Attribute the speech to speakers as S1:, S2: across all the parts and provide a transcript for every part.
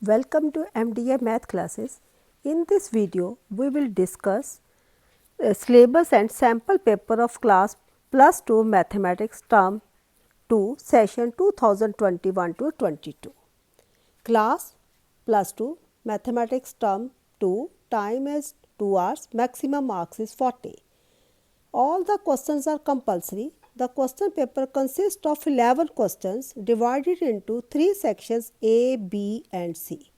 S1: Welcome to MDA Math classes. In this video, we will discuss syllabus and sample paper of class plus 2 mathematics term 2 session 2021 to 22. Class plus 2 mathematics term 2, time is 2 hours, maximum marks is 40. All the questions are compulsory. The question paper consists of 11 questions divided into 3 sections A, B and C.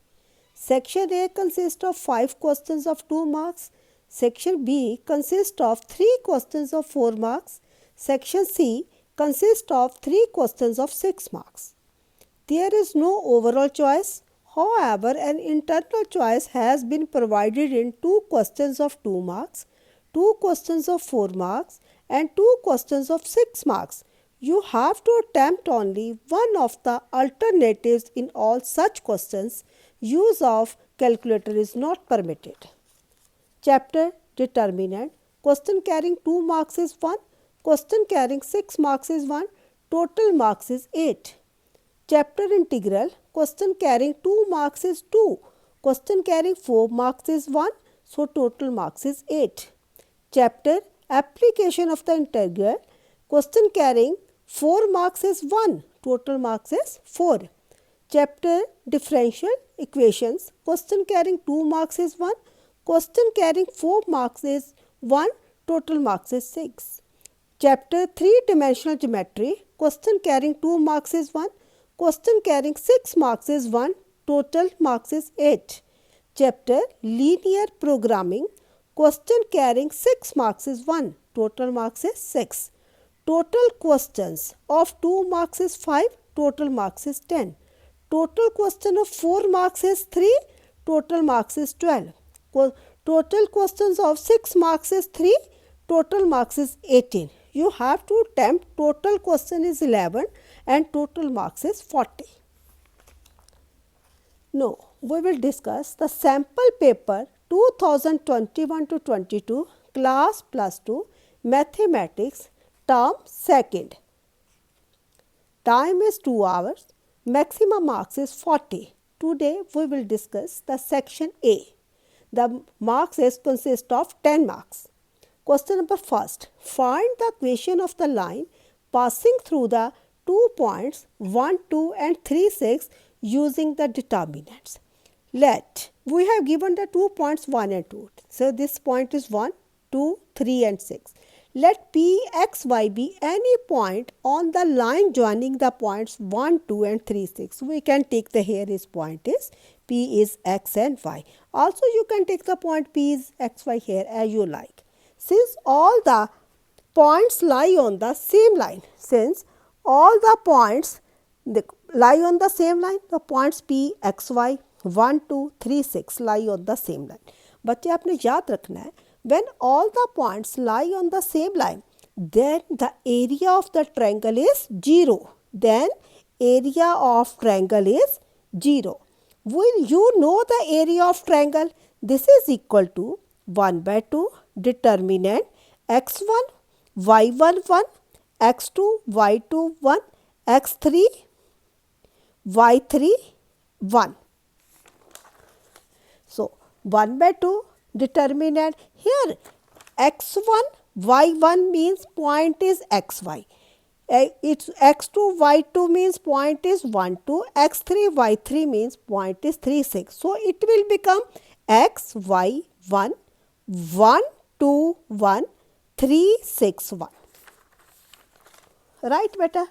S1: Section A consists of 5 questions of 2 marks. Section B consists of 3 questions of 4 marks. Section C consists of 3 questions of 6 marks. There is no overall choice. However, an internal choice has been provided in 2 questions of 2 marks, 2 questions of 4 marks and 2 questions of 6 marks. You have to attempt only one of the alternatives in all such questions. Use of calculator is not permitted. Chapter Determinant. Question carrying 2 marks is 1. Question carrying 6 marks is 1. Total marks is 8. Chapter Integral. Question carrying 2 marks is 2. Question carrying 4 marks is 1. So total marks is 8. Chapter Application of the Integral. Question carrying 4 marks is 1. Total marks is 4. Chapter Differential Equations. Question carrying 2 marks is 1. Question carrying 4 marks is 1. Total marks is 6. Chapter 3-dimensional Geometry. Question carrying 2 marks is 1. Question carrying 6 marks is 1. Total marks is 8. Chapter Linear Programming. Question carrying 6 marks is 1. Total marks is 6. Total questions of 2 marks is 5. Total marks is 10. Total question of 4 marks is 3. Total marks is 12. Total questions of 6 marks is 3. Total marks is 18. You have to attempt total question is 11 and total marks is 40. Now, we will discuss the sample paper 2021 to 22 class plus 2 mathematics term 2nd. Time is 2 hours. Maximum marks is 40. Today we will discuss the section A. The marks consist of 10 marks. Question number first. Find the equation of the line passing through the 2 points 1, 2 and 3, 6 using the determinants. We have given the 2 points 1 and 2. So this point is 1, 2, 3 and 6. Let P, X, Y be any point on the line joining the points 1, 2 and 3, 6. We can take the here is point is P is X and Y. Also you can take the point P is X, Y here as you like. Since all the points lie on the same line, lie on the same line, the points P, X, Y, 1, 2, 3, 6 lie on the same line. बच्चे आपने याद रखना है, when all the points lie on the same line, then the area of the triangle is 0. Then area of triangle is 0. Will you know the area of triangle? This is equal to 1 by 2 determinant x1, y1, 1, x2, y2, 1, x3, y3, 1. So, 1 by 2 determinant here x1, y1 means point is xy. It's x2, y2 means point is 1, 2, x3, y3 means point is 3, 6. So, it will become x, y, 1, 1, 2, 1, 3, 6, 1. Right, beta?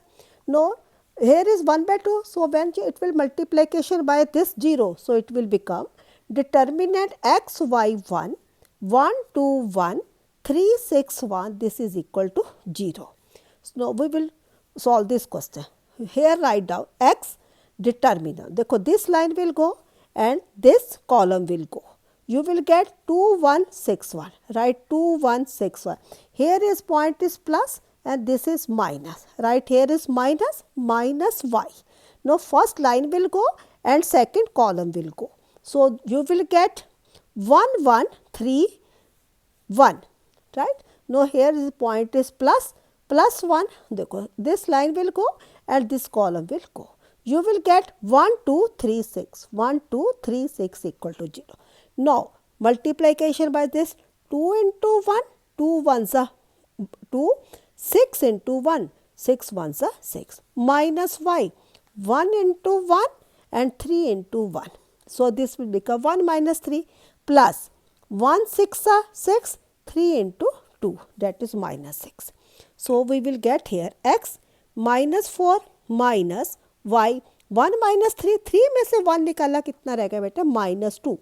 S1: No, here is 1 by 2. So, when it will multiplication by this 0. So, it will become determinant x, y, 1, 1, 2, 1, 3, 6, 1. This is equal to 0. So, now we will solve this question. Here write down x determinant. Dekho, this line will go and this column will go. You will get 2, 1, 6, 1. Write 2, 1, 6, 1. Here is point is plus and this is minus. Right here is minus, minus y. Now, first line will go and second column will go. So, you will get 1, 1, 3, 1. Right. Now, here is point is plus 1. This line will go and this column will go. you will get 1 2 3 6 1 2 3 6 equal to 0. Now multiplication by this, 2 into 1, 2 ones are 2, 6 into 1, 6 ones are 6, minus y, 1 into 1 and 3 into 1. So this will become 1 minus 3 plus 1 6 are 6, 3 into 2, that is minus 6. So we will get here x minus 4 minus y, 1 minus 3, 3 में से 1 निकाला, कितना रहेगा बेटा minus 2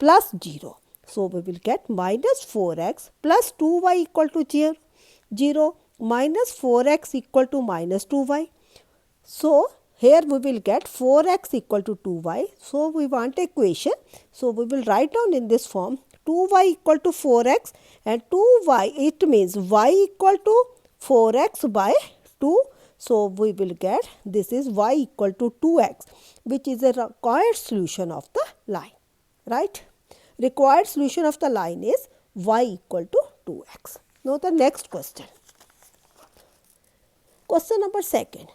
S1: plus 0. So we will get minus 4x plus 2y equal to 0, minus 4x equal to minus 2y. So here we will get 4x equal to 2y. So we want equation. So we will write down in this form 2y equal to 4x and 2y, it means y equal to 4x by 2. So we will get this is y equal to 2x, which is a required solution of the line, right? Required solution of the line is y equal to 2x. Now the next question. Question number 2.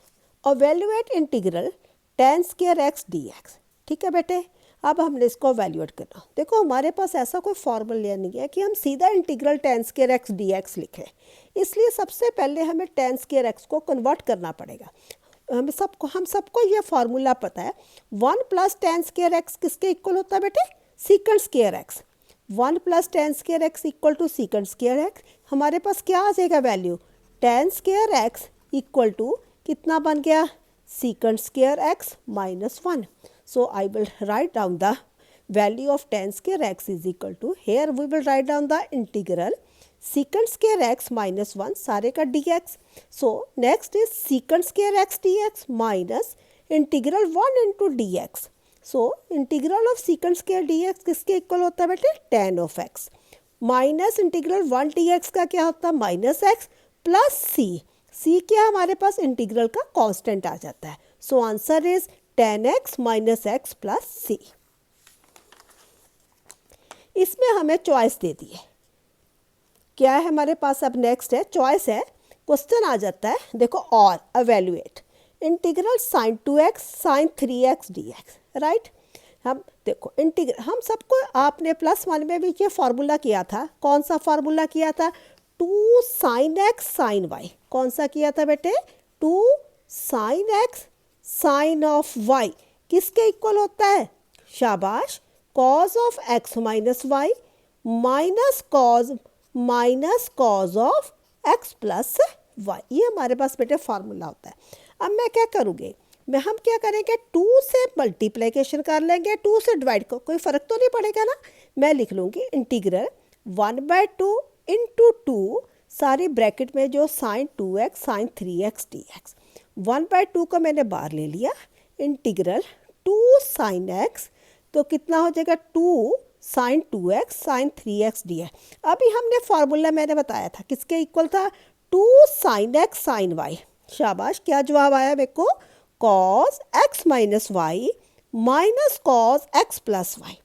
S1: Evaluate integral tan square x dx. ठीक है बेटे, अब हमने इसको evaluate करना. देखो हमारे पास ऐसा कोई फॉर्मूला नहीं है कि हम सीधा integral tan square x dx लिखें, इसलिए सबसे पहले हमें tan square x को कन्वर्ट करना पड़ेगा. हम सबको ये फार्मूला पता है. 1 प्लस tan square x किसके इक्वल होता है बेटे, secant square x. 1 plus tan square x equal to secant square x. हमारे पास क्या आ जाएगा value, tan square x equal to कितना बन गया, secant square x minus 1. So I will write down the value of tan square x is equal to, here we will write down the integral secant square x minus 1 सारे का dx. So next is secant square x dx minus integral 1 into dx. So integral of secant square dx किसके equal होता है बेटे, tan of x minus integral 1 dx का क्या होता है माइनस x प्लस c क्या हमारे पास इंटीग्रल का कांस्टेंट आ जाता है. So answer is tan x minus x plus c. इसमें हमें चॉइस दे दी है, क्या है हमारे पास. अब नेक्स्ट है चॉइस है, क्वेश्चन आ जाता है देखो, और evaluate integral sin 2x sin 3x dx, right. हम देखो इंटीग्रल, हम सबको आपने +1 में भी ये फार्मूला किया था. कौन सा फार्मूला किया था, 2 sin x sin y. कौन सा किया था बेटे, 2 sin x sin of y किसके इक्वल होता है, शाबाश, cos of x minus y minus cos of x plus y. ये हमारे पास बेटे फार्मूला होता है. अब मैं क्या करूँगी, हम क्या करेंगे, 2 से मल्टीप्लिकेशन कर लेंगे, 2 से डिवाइड को कोई फ़र्क तो नहीं पड़ेगा ना. मैं लिख लूँगी इंटीग्रल 1/2 इंटू 2 सारी ब्रैकेट में जो sin 2x sin 3x dx. 1/2 को मैंने बाहर ले लिया, इंटीग्रल 2 sin x तो कितना हो जाएगा 2 sin 2x sin 3x dx. अभी हमने फार्मूला मैंने बताया था किसके इक्वल था, 2 sin x sin y. शाबाश, क्या जवाब आया मेरे को, cos x minus y minus cos x plus y.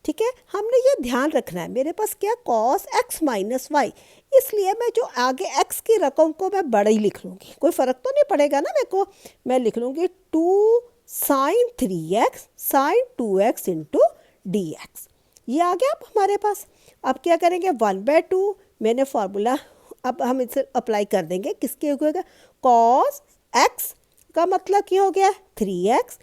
S1: ठीक है, हमने ये ध्यान रखना है, मेरे पास क्या cos x माइनस y, इसलिए मैं जो आगे x की रकम को मैं बड़ा ही लिख लूँगी, कोई फ़र्क तो नहीं पड़ेगा ना मेरे को. मैं लिख लूँगी 2 sin 3x sin 2x into dx. ये आ गया अब हमारे पास. अब क्या करेंगे, 1/2 मैंने फार्मूला, अब हम इसे अप्लाई कर देंगे किसके होगा, cos x का मतलब क्या हो गया 3x,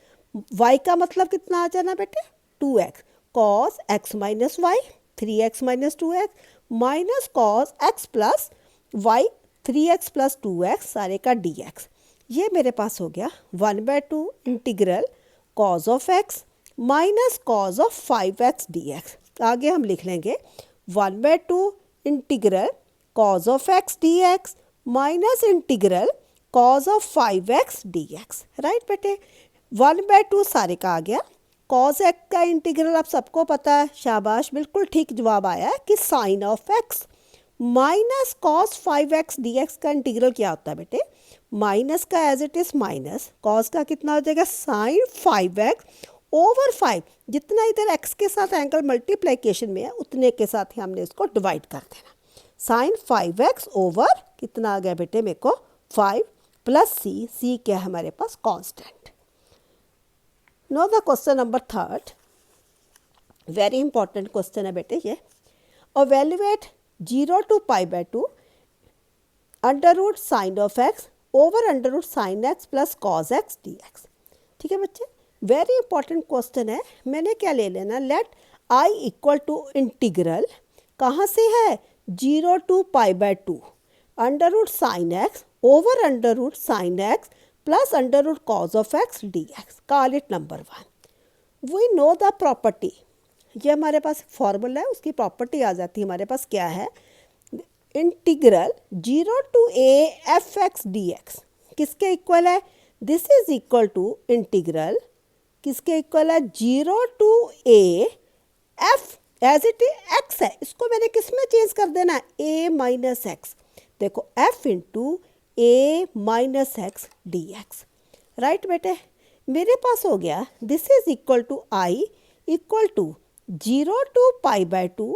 S1: y का मतलब कितना आ जाना बेटे 2x, cos x minus y 3x minus 2x minus cos x plus y 3x plus 2x सारे का dx. ये मेरे पास हो गया 1/2 integral cos of x minus cos of 5x dx. आगे हम लिख लेंगे 1/2 integral cos of x dx minus integral cos of 5x dx. Right बेटे, 1/2 सारे का आ गया. cos x का इंटीग्रल आप सबको पता है, शाबाश, बिल्कुल ठीक जवाब आया है कि sin of x minus cos 5x dx का इंटीग्रल क्या होता है बेटे, माइनस का as it is minus, cos का कितना हो जाएगा sin 5x ओवर 5. जितना इधर x के साथ एंगल मल्टीप्लिकेशन में है उतने के साथ ही हमने इसको डिवाइड कर देना. sin 5x ओवर कितना आ गया बेटे मेरे को 5 प्लस c क्या है हमारे पास constant. No the question number third, very important question है बेटे ये। evaluate 0 to pi by 2 under root sine of x over under root sine x plus cos x d x. ठीक है बच्चे, वेरी इंपॉर्टेंट क्वेश्चन है। मैंने क्या ले लेना, let I equal to integral कहाँ से है, 0 to pi by 2 under root sine x over under root sine x plus under root cos of x d x. Call it number 1। We know the property, ये हमारे पास formula है, उसकी property आ जाती है हमारे पास। क्या है, integral 0 to a f x d x किसके इक्वल है, this is equal to integral किसके इक्वल है, 0 to a f as it x है, इसको मैंने किस में चेंज कर देना है, ए माइनस एक्स। देखो f into a minus x d x. Right बेटे, मेरे पास हो गया this is equal to I equal to 0 to pi by 2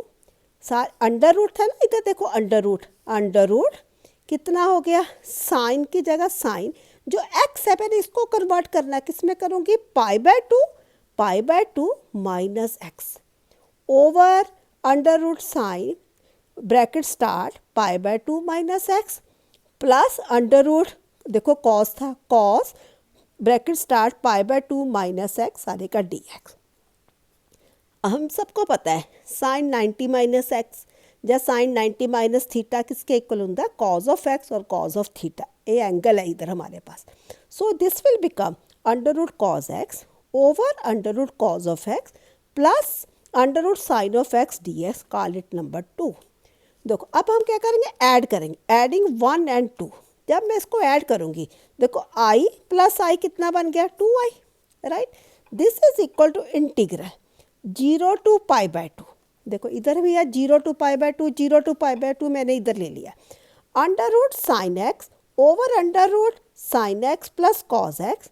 S1: under root था ना, इधर देखो अंडर रूट कितना हो गया, साइन की जगह साइन, जो एक्स है मैंने इसको कन्वर्ट करना है, किस में करूँगी, pi by two minus x over under root sine bracket start pi by 2 minus x plus under root, देखो कॉस था, cos bracket start pi by 2 minus x आने का डी एक्स। हम सबको पता है साइन 90 माइनस एक्स या sine 90 minus theta किसके इक्वल होता है, कॉज ऑफ एक्स और कॉज ऑफ थीटा। ये एंगल है इधर हमारे पास। So this will become under root cos x over under root cos of x plus under root sine of x d x. Call it number 2। देखो अब हम क्या करेंगे, ऐड करेंगे, एडिंग 1 and 2। जब मैं इसको ऐड करूँगी, देखो आई प्लस आई कितना बन गया, 2i। Right, this is equal to integral 0 to pi by 2। देखो इधर भी है 0 to pi by 2, 0 to pi by 2 मैंने इधर ले लिया, under root sine x over under root sine x plus cos x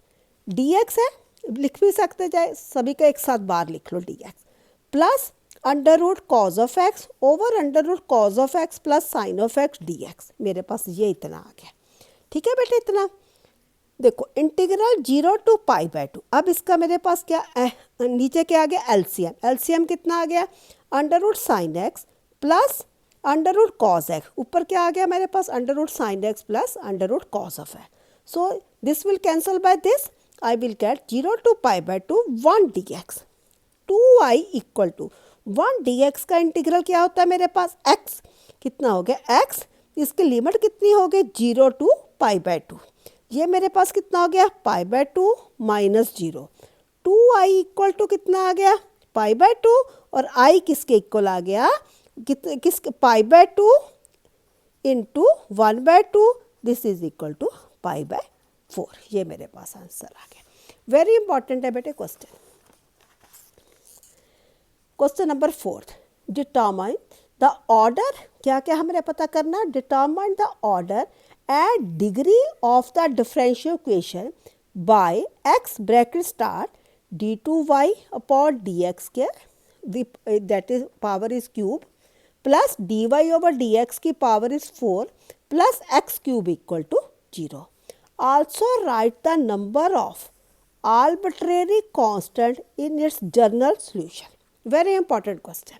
S1: d x है, लिख भी सकते जाए, सभी का एक साथ बार लिख लो d x plus under root cos of x over under root cos of x plus sine of x d x. मेरे पास ये इतना आ गया। ठीक है बेटे, इतना देखो इंटीग्रल 0 टू पाई बाय 2। अब इसका मेरे पास क्या नीचे क्या आ गया, एलसीएम। एलसीएम कितना आ गया, under root sine x plus under root cos x, ऊपर क्या आ गया मेरे पास, under root sine x plus under root cos of x. So this will cancel by this, I will get 0 to pi by 2 1 d x. 2i equal to 1 d x का integral क्या होता है मेरे पास, x कितना हो गया, x, इसकी limit कितनी हो गई, 0 टू पाई बाय 2। ये मेरे पास कितना हो गया, pi by 2 minus 0। 2i equal to कितना आ गया, पाई बाय 2, और i किसके इक्वल आ गया, किस pi by 2 into 1 by 2, this is equal to pi by 4। ये मेरे पास आंसर आ गया। वेरी इंपॉर्टेंट है बेटे question. Question number 4, determine the order, क्या क्या हमें पता करना, determine the order and degree of the differential equation by x bracket start d2y upon dx square, that is power is cube, plus dy over dx की power is 4 plus x cube equal to 0। Also write the number of arbitrary constant in its general solution. Very important question.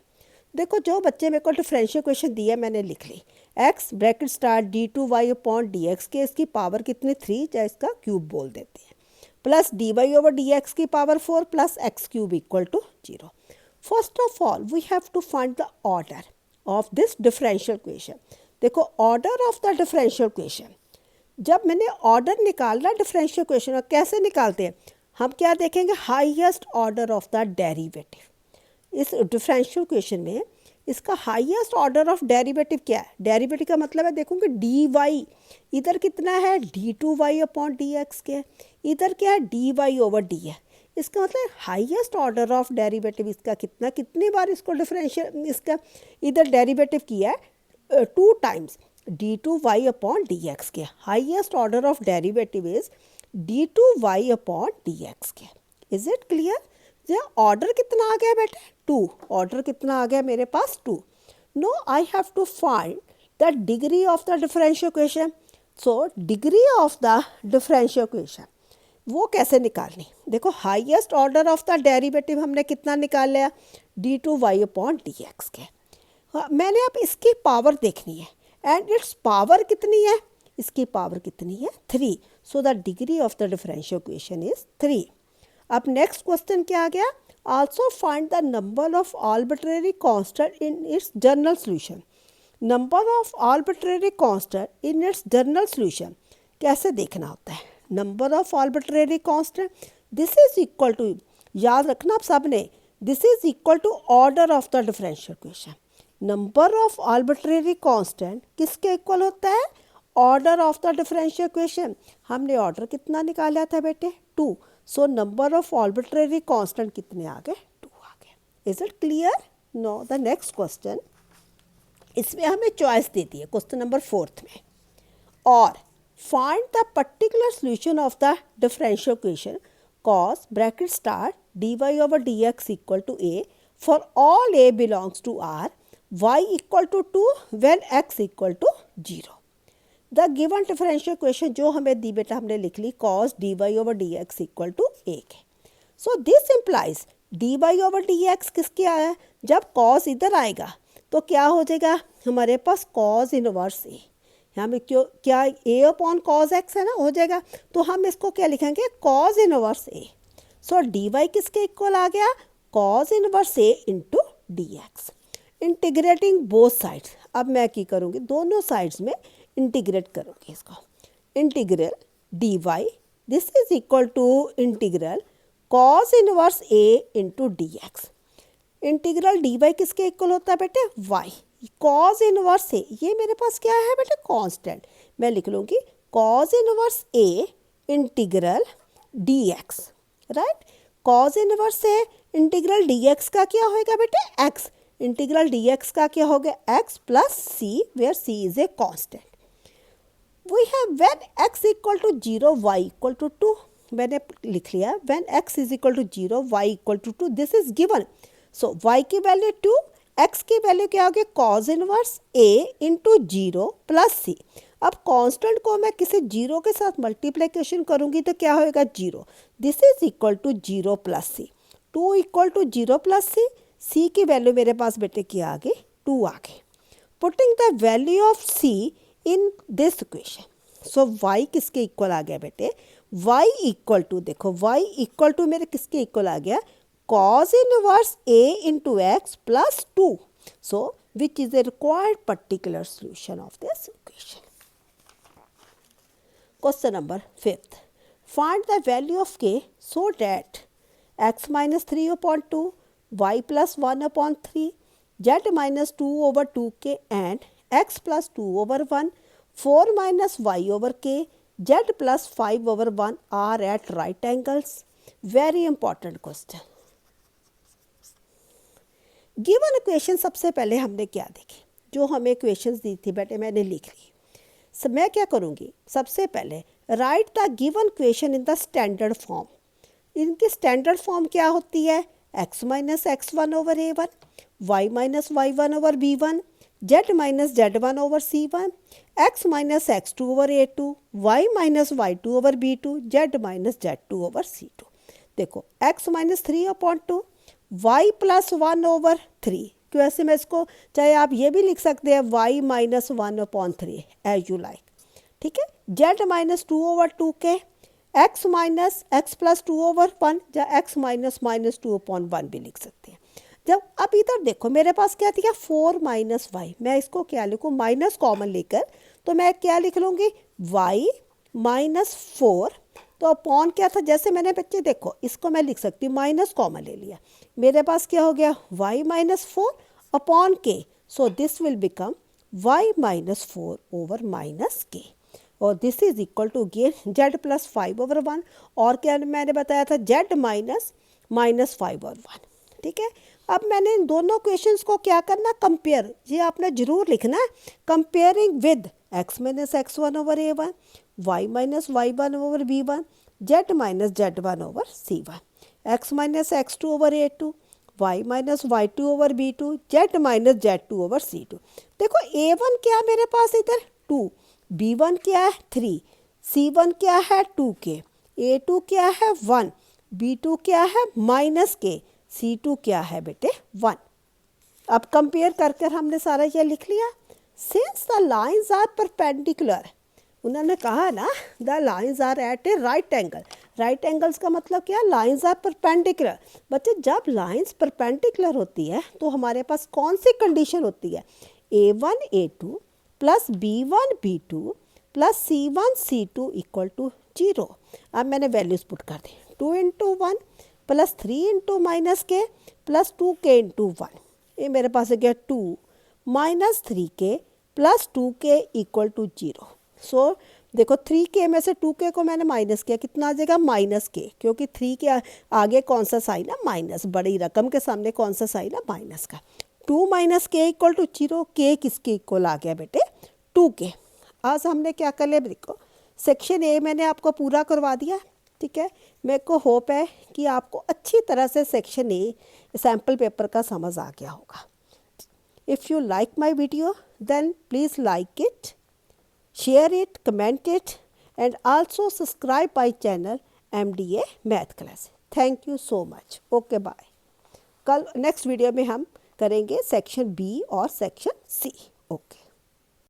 S1: देखो जो बच्चे मेरे को differential equation दिया मैंने लिख ली, x bracket start d2y upon dx के, इसकी पावर कितनी 3, या इसका क्यूब बोल देते हैं, प्लस dy ओवर dx की power 4 plus x cube equal to 0। First of all we have to find the order of this differential equation. देखो order of the differential equation, जब मैंने ऑर्डर निकालना डिफरेंशियल इक्वेशन, और कैसे निकालते हैं, हम क्या देखेंगे, highest order of the derivative. इस डिफरेंशियल इक्वेशन में इसका हाईएस्ट ऑर्डर ऑफ डेरिवेटिव क्या है, डेरिवेटिव का मतलब है देखूँगी dy, इधर कितना है d2y अपॉन dx के, इधर क्या है dy ओवर डी है, इसका मतलब हाईएस्ट ऑर्डर ऑफ डेरिवेटिव इसका कितना, कितनी बार इसको डिफरेंशियल, इसका इधर डेरिवेटिव किया है 2 टाइम्स d2y अपॉन dx के, highest order of derivative is d2y upon dx के। इज इट क्लियर, ये ऑर्डर कितना आ गया बेटे, 2, ऑर्डर कितना आ गया मेरे पास 2। No I have to find the degree of the differential equation. So degree of the differential equation, वो कैसे निकालनी, देखो highest order of the derivative हमने कितना निकाल लिया, d2y/dx के। हाँ, मैंने अब इसकी पावर देखनी है एंड इट्स पावर कितनी है, इसकी पावर कितनी है 3, so the degree of the differential equation is 3। अब नेक्स्ट क्वेश्चन क्या आ गया, also find the number of arbitrary constant in its general solution. Number of arbitrary constant in its general solution कैसे देखना होता है, number of arbitrary constant this is equal to, याद रखना आप सब ने, this is equal to order of the differential equation. Number of arbitrary constant किसके इक्वल होता है, order of the differential equation. हमने ऑर्डर कितना निकाला था बेटे 2, so number of arbitrary constant कितने आ गए 2 आ गए। Is it clear? Know the next question, इसमें हमें चॉइस दे दी है क्वेश्चन नंबर 4 में, और find the particular solution of the differential equation cos bracket start dy/dx equal to a for all a belongs to r, y equal to 2 when x equal to 0। The given differential equation जो हमें दी बेटा हमने लिख ली cos dy/dx equal to a के। So this implies dy/dx किसके आया, जब cos इधर आएगा तो क्या हो जाएगा हमारे पास cos इनवर्स a, यहाँ में क्यों क्या a/cos x है ना, हो जाएगा, तो हम इसको क्या लिखेंगे cos inverse a। So dy किसके इक्वल आ गया, cos inverse a into dx। Integrating both sides, अब मैं क्या करूँगी दोनों साइड्स में इंटीग्रेट करूँगी इसको, integral dy this is equal to integral cos inverse a into dx। Integral dy किसके इक्वल होता है बेटे y, cos इनवर्स a ये मेरे पास क्या है बेटे कांस्टेंट, मैं लिख लूँगी cos inverse a integral dx, right. cos inverse a integral dx का क्या होगा बेटे x, इंटीग्रल dx का क्या हो गया x plus c where c is a constant. We have when x equal to 0 y equal to 2, मैंने लिख लिया when x is equal to 0 y equal to 2, this is given. So y की value 2, x की value क्या होगी cos inverse a into 0 plus c। अब constant को मैं किसी 0 के साथ मल्टीप्लिकेशन करूंगी तो क्या होएगा 0, this is equal to 0 plus c, 2 equal to 0 plus c, c की वैल्यू मेरे पास बेटे क्या आ गई 2 आ गई। Putting the value of c in this equation, so y किसके इक्वल आ गया बेटे, y इक्वल टू, देखो y इक्वल टू मेरे किसके इक्वल आ गया cos inverse a into x plus 2, so which is a required particular solution of this equation. Question number 5, find the value of k so that x minus 3/2 y plus 1/3 z minus 2/2k and x plus 2/1 4 minus y over k z plus 5/1 are at right angles. Very important question. Given equation सबसे पहले हमने क्या देखी, जो हमें equations दी थी बेटे मैंने लिख ली। मैं क्या करूँगी सबसे पहले right the given equation in the standard form. इनकी स्टैंडर्ड फॉर्म क्या होती है, x minus x1 over a1, y minus y1 over b1, z minus z1 over c1, x minus x2 over a2, y minus y2 over b2, z minus z2 over c2। देखो x minus 3/2 y plus 1 over 3, क्यों ऐसे मैं इसको चाहे आप ये भी लिख सकते हैं y minus 1/3 as you like, ठीक है। z minus 2/2k, x minus x plus 2/1 या x माइनस माइनस 2/1 भी लिख सकते हैं। जब अब इधर देखो मेरे पास क्या दिया 4 माइनस वाई, मैं इसको क्या लिखूँ माइनस कॉमन लेकर, तो मैं क्या लिख लूँगी y माइनस 4, तो अपॉन क्या था जैसे मैंने बच्चे देखो इसको मैं लिख सकती हूँ माइनस कॉमन ले लिया, मेरे पास क्या हो गया y minus 4 upon k, so this will become y minus 4 over minus k, और this is equal to gain z plus 5/1, और क्या मैंने बताया था z माइनस माइनस 5/1, ठीक है। अब मैंने इन दोनों क्वेश्चंस को क्या करना कंपेयर, ये आपने जरूर लिखना है, comparing with x minus x1 over a1, y minus y1 over b1, z minus z1 over c1, x minus x2 over a2, y minus y2 over b2, z minus z2 over c2। देखो a1 क्या मेरे पास इधर 2, b1 क्या है 3, c1 क्या है 2k, A2 क्या है 1, B2 क्या है -k, C2 क्या है बेटे 1। अब कंपेयर करके हमने सारा ये लिख लिया। Since the lines are perpendicular, उन्होंने कहा ना the lines are at a right angle. Right angles का मतलब क्या, लाइंस आर परपेंडिकुलर। बच्चे जब लाइंस परपेंडिकुलर होती है तो हमारे पास कौन सी कंडीशन होती है, A1 A2 plus B1 B2 plus C1 C2 equal to 0। अब मैंने वैल्यूज़ पुट कर दी, 2 into 1 plus 3 into -k plus 2k into 1। ये मेरे पास है क्या 2 -3k plus 2k equal to 0। सो देखो 3k में से 2k को मैंने माइनस किया, कितना आ जाएगा -k, क्योंकि 3 के आगे कौन सा साइन है माइनस, बड़ी रकम के सामने कौन सा साइन है माइनस का। 2 -k इक्वल टू 0, k किसके इक्वल आ गया बेटे 2k। आज हमने क्या कर लिया देखो, सेक्शन ए मैंने आपको पूरा करवा दिया, ठीक है। मेरे को होप है कि आपको अच्छी तरह से सेक्शन ए सैम्पल पेपर का समझ आ गया होगा। If you like my video then please like it, share it, comment it, and also subscribe my channel MDA Math Class. Thank you so much. Okay, bye. कल next video में हम करेंगे section B और section C. Okay.